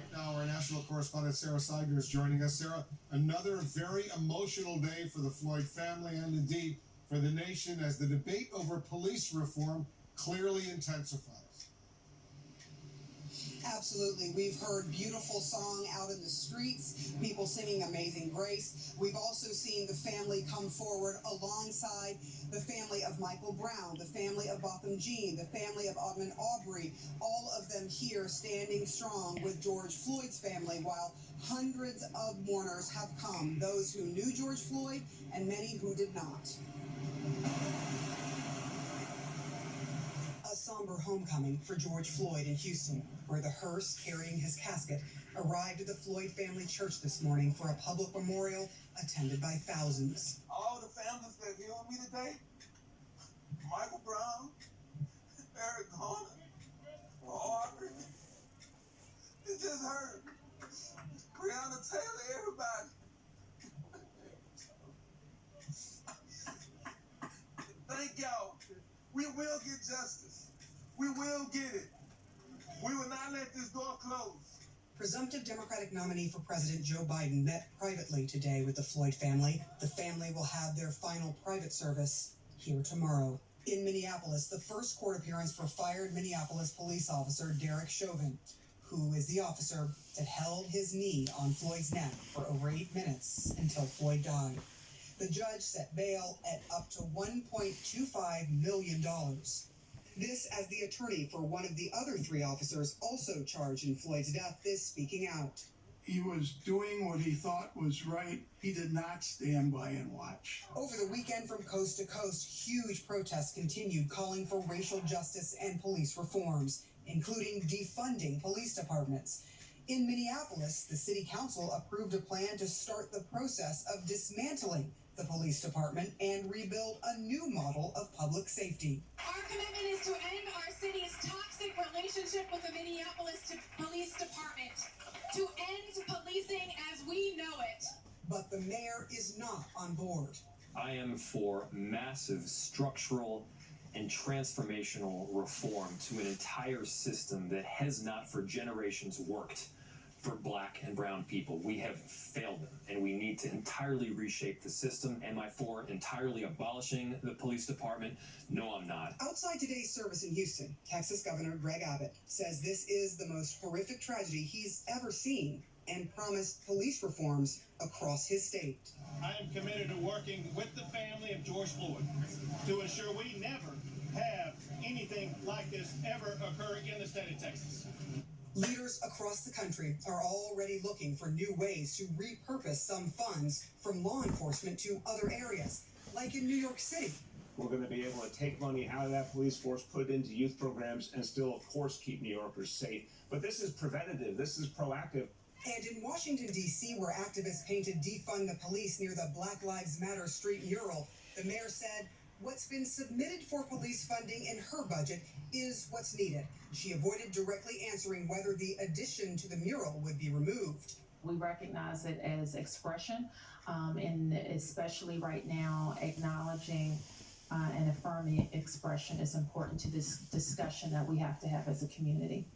Right now, our national correspondent Sarah Seiger is joining us. Sarah, another very emotional day for the Floyd family and indeed for the nation as the debate over police reform clearly intensifies. Absolutely. We've heard beautiful song out in the streets, people singing Amazing Grace. We've also seen the family come forward alongside the family of Michael Brown, the family of Botham Jean, the family of Ahmaud Arbery, all of them here standing strong with George Floyd's family, while hundreds of mourners have come, those who knew George Floyd and many who did not. A somber homecoming for George Floyd in Houston, where the hearse carrying his casket arrived at the Floyd family church this morning for a public memorial attended by thousands. All the families that here with me today, Michael Brown, Eric Garner, Aubrey, it just hurt. Breonna Taylor, everybody. Thank y'all. We will get justice. We will get it. We will not let this door close. Presumptive Democratic nominee for President Joe Biden met privately today with the Floyd family. The family will have their final private service here tomorrow. In Minneapolis, the first court appearance for fired Minneapolis police officer Derek Chauvin, who is the officer that held his knee on Floyd's neck for over 8 minutes until Floyd died. The judge set bail at up to $1.25 million. This as the attorney for one of the other 3 officers also charged in Floyd's death is speaking out. He was doing what he thought was right. He did not stand by and watch. Over the weekend from coast to coast, huge protests continued calling for racial justice and police reforms, including defunding police departments. In Minneapolis, the city council approved a plan to start the process of dismantling the police department and rebuild a new model of public safety. Our commitment is to end our city's toxic relationship with the Minneapolis Police Department, to end policing as we know it. But the mayor is not on board. I am for massive structural and transformational reform to an entire system that has not for generations worked for black and brown people. We have failed them, and we need to entirely reshape the system. Am I for entirely abolishing the police department? No, I'm not. Outside today's service in Houston, Texas Governor Greg Abbott says this is the most horrific tragedy he's ever seen and promised police reforms across his state. I am committed to working with the family of George Floyd to ensure we never have anything like this ever occur in the state of Texas. Leaders across the country are already looking for new ways to repurpose some funds from law enforcement to other areas, like in New York City. We're going to be able to take money out of that police force, put it into youth programs, and still, of course, keep New Yorkers safe. But this is preventative. This is proactive. And in Washington, D.C., where activists painted "Defund the Police" near the Black Lives Matter street mural, the mayor said what's been submitted for police funding in her budget is what's needed. She avoided directly answering whether the addition to the mural would be removed. We recognize it as expression, and especially right now, acknowledging and affirming expression is important to this discussion that we have to have as a community.